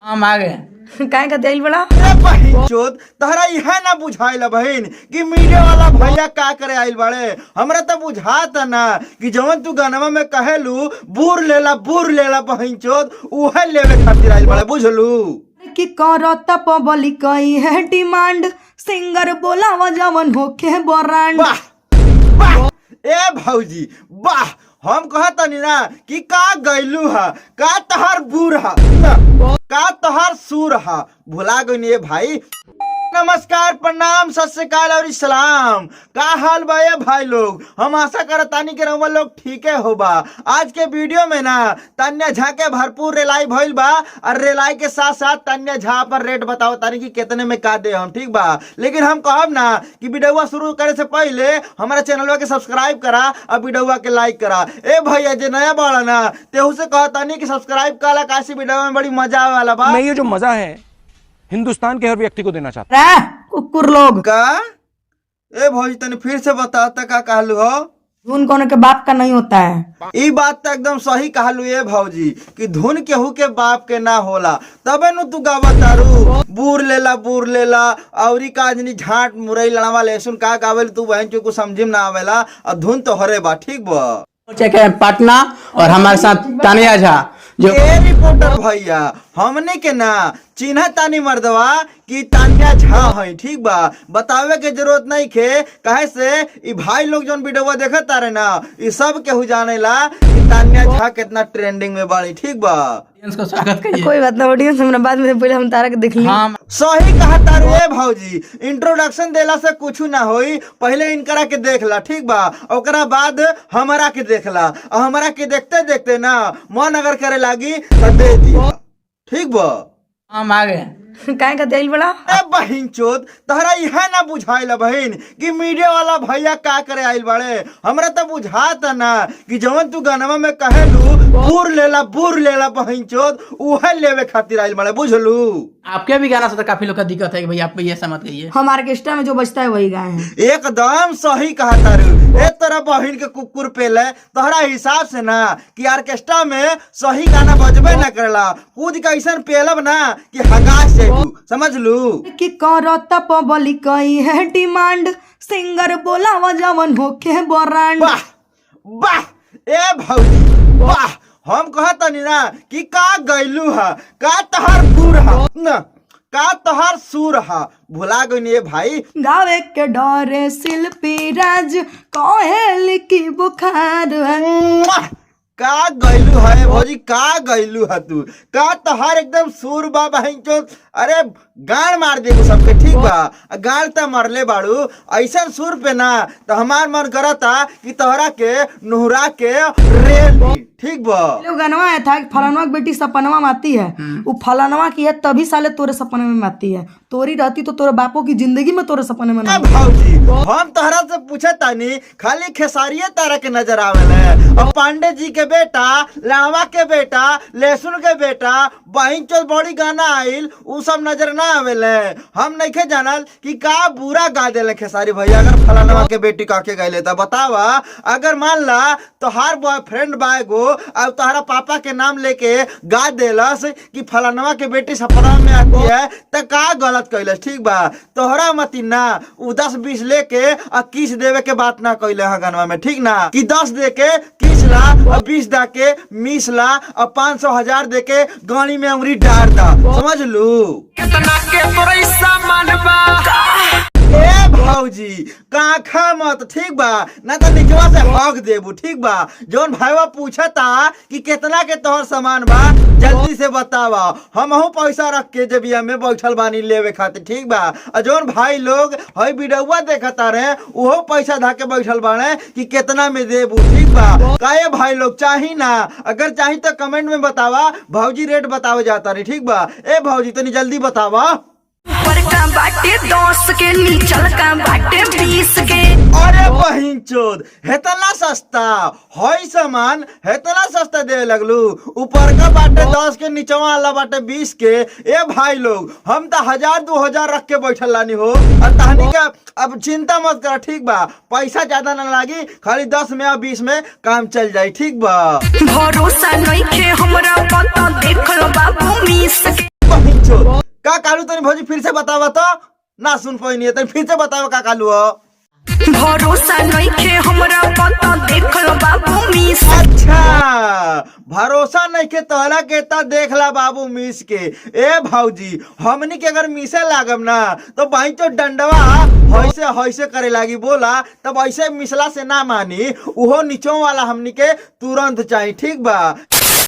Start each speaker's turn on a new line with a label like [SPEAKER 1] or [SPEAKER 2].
[SPEAKER 1] हम आ गए
[SPEAKER 2] काय का तेल बड़ा
[SPEAKER 3] चोद तहरा यह ना बुझाइल बहन कि मीडिया वाला भैया का करे आइल बड़े। हमरा तो बुझाता ना कि जवन तू गानवा में कहेलू बूर लेला बहन चोद उहे लेवे खातिर आइल बड़े, बुझलू
[SPEAKER 2] कि करता पबली कई है डिमांड सिंगर बोला जवन होके ब्रांड।
[SPEAKER 3] वाह वाह ए भौजी वाह, हम कहतनी ना कि का गैलू हा, का तहर बूर हा ना, का तहर सूर हा, भुला गई ए भाई। नमस्कार, प्रणाम, सत श्री अकाल और सलाम। का हाल बा ये भाई लोग? हम आशा करतानी कि रउआ लोग ठीके होबा। आज के वीडियो में ना तान्या झा के भरपूर रेलाई भइल बा और रेलाई के साथ साथ तान्या झा पर रेट बताओ तानी कि कितने में का दे हम, ठीक बा। लेकिन हम कहब ना कि वीडियो शुरू करे से पहले हमारा चैनल के सब्सक्राइब करा और वीडियो के लाइक करा। ए भैया जे नया बड़ा ना तेहू से कहतानी कि सब्सक्राइब करा, काशी वीडियो में बड़ी मजा आवे वाला बा।
[SPEAKER 4] मैं ये जो मजा है हिंदुस्तान के हर व्यक्ति को देना चाहता
[SPEAKER 2] रे कुकुर लोग,
[SPEAKER 3] का ए भौजी तनी फिर से बताता का कहलू हो?
[SPEAKER 2] धुन कोनो के बाप का नहीं होता है।
[SPEAKER 3] ई बात तो एकदम सही कहलू ए भौजी कि धुन केहू के बाप के ना होला, तबे नु तू गावतारू बूर लेला औरी काजनी झाट मुरई लड़वा लेसुन का गावेल तू बहन चो को समझिम ना आवेला और धुन तो हरे बा, ठीक बा।
[SPEAKER 1] पटना और हमारे साथ तानिया झा जो
[SPEAKER 3] ए रिपोर्टर भैया हमने के ना चिन्ह तानी मर्दवा कि तानिया झा है, ठीक बा। बतावे के जरूरत नहीं खे, कहे से ई भाई लोग जोन वीडियो देखत तारे ना ई सब केहू जानेला कि तानिया झा कितना ट्रेंडिंग में बाड़ी, ठीक बा।
[SPEAKER 1] को स्वागत करिए।
[SPEAKER 2] कोई बात ना, ऑडियंस हमरा बाद में पहले हम तारा के देख ली।
[SPEAKER 1] हाँ
[SPEAKER 3] सही कहा तारू ए भौजी, इंट्रोडक्शन देला से कुछ ना होई, पहले इनकरा के देखला, ठीक बा, ओकरा बाद हमारा के देखला और हमारा के देखते देखते ना मन अगर करे लागी तो दे दिया, ठीक बा।
[SPEAKER 1] हम आ गए
[SPEAKER 2] काय का तेल बड़ा
[SPEAKER 3] ए बहन चोद तहरा यह ना बुझाइल बहन कि मीडिया वाला भैया का करे आइल बड़े। हमरा तो बुझाता ना कि जवन तू गानवा में कहेलू बूर लेला बहन चोद उहे लेवे खातिर आइल बड़े, बुझलू।
[SPEAKER 1] आपके भी गाना से तो काफी लोग का दिक्कत है कि भाई आप ये ऐसा मत कहिए।
[SPEAKER 2] हम ऑर्केस्ट्रा में जो बजता है वही गाए हैं।
[SPEAKER 3] एकदम सही कहा तारू ए तरह बहिन के कुकुर पेले तोहरा हिसाब से ना कि ऑर्केस्ट्रा में सही गाना बजबे ना करला, कूद के ऐसा पेलब ना कि हगास जेबू, समझ लू।
[SPEAKER 2] कि करता पबली कई है डिमांड सिंगर बोला जवन होके ब्रांड।
[SPEAKER 3] वाह वाह ए भौजी वाह, हम कहतनी ना कि का गैलू हा, का तहर बूर हा ना, का तहर सूर हा, भुला गई ए भाई।
[SPEAKER 2] गावे के डरे शिल्पी राज कहेल की बुखार है।
[SPEAKER 3] का गैलू है भौजी, का गैलू है तू, का तहार एकदम सूर बा बहन चो। अरे गाड़ मार दे सबके, ठीक बा, गाड़ त मरले बाड़ू ऐसा सुर पे ना तो हमार मन करता कि तोहरा के नुहरा के रेल दी, ठीक बा।
[SPEAKER 2] लोग गनवा है था कि फलानवा की बेटी सपनवा में आती है, वो फलानवा की है तभी साले तोरे सपने में आती है, तोरी रहती तो तोरे बापों की जिंदगी में तोरे सपने में ना।
[SPEAKER 3] भौजी हम तोहरा से पूछे तानी खाली खेसारिये तारा के नजर आवेले और पांडे जी के बेटा, लावा के बेटा, लहसुन के बेटा, बहन चो बड़ी गाना आइल उ सब नजर ना आवेले। हम नहीं के जानल कि का बुरा गा देले खेसारी भैया अगर फलानवा के बेटी का के गैले तो बतावा। अगर मान ला तोहार बॉयफ्रेंड बाएगो अब तोहरा पापा के नाम लेके गा देलस कि फलानवा के बेटी सपना में आती है तो का गलत कैलस, ठीक बा। तोहरा मती ना उ 10-20 लेके और किस देवे के बात ना कैले है गानवा में, ठीक ना, कि 10 दे के किस ला और 20 दा के मिस ला और 500,000 दे के गाड़ी में उंगली डाल दा, समझ लू। ए भौजी काखा मत, ठीक बा, ना तो निचवा से हक देबू, ठीक बा। जोन भाईवा पूछता कि कितना के तोहर सामान बा जल्दी से बतावा, हमहू पैसा रख के जेबिया में बैठल बानी लेवे खातिर, ठीक बा। और जोन भाई लोग हई वीडियोवा देखता रहे उहो पैसा धा के बैठल बाड़े कि कितना में देबू, ठीक बा। काहे भाई लोग चाही ना, अगर चाही तो कमेंट में बतावा, भौजी रेट बतावे जाता रही, ठीक बा। ए भौजी तनी जल्दी बतावा।
[SPEAKER 5] ऊपर का बाटे 10 के, नीचल का बाटे 20 के।
[SPEAKER 3] अरे बहिन चोद हेतना सस्ता हई सामान, हेतना सस्ता दे लगलू। ऊपर का बाटे 10 के, नीचवा वाला बाटे 20 के। ए भाई लोग हम तो 1000-2000 रख के बैठल लानी हो और तहनी का अब चिंता मत कर, ठीक बा। पैसा ज्यादा ना लागी, खाली 10 में और 20 में काम चल जाए, ठीक बा।
[SPEAKER 5] भरोसा नहीं के हमरा पता देख लो बाबू मिस के।
[SPEAKER 3] तनी भौजी फिर से बतावा तो, ना सुन पाई नहीं, तनी फिर से बतावा का कालू हो।
[SPEAKER 5] भरोसा नहीं खे हमरा पता देख लो बाबू मिस।
[SPEAKER 3] अच्छा, भरोसा नहीं के तोहरा केता देख ला बाबू मिस के। ए भौजी हमनी के अगर मिसे लागम ना तो भाई तो डंडवा हईसे हईसे करे लागी बोला, तब ऐसे मिसला से ना मानी, उहो नीचों वाला हमनी के तुरंत चाहिए, ठीक बा।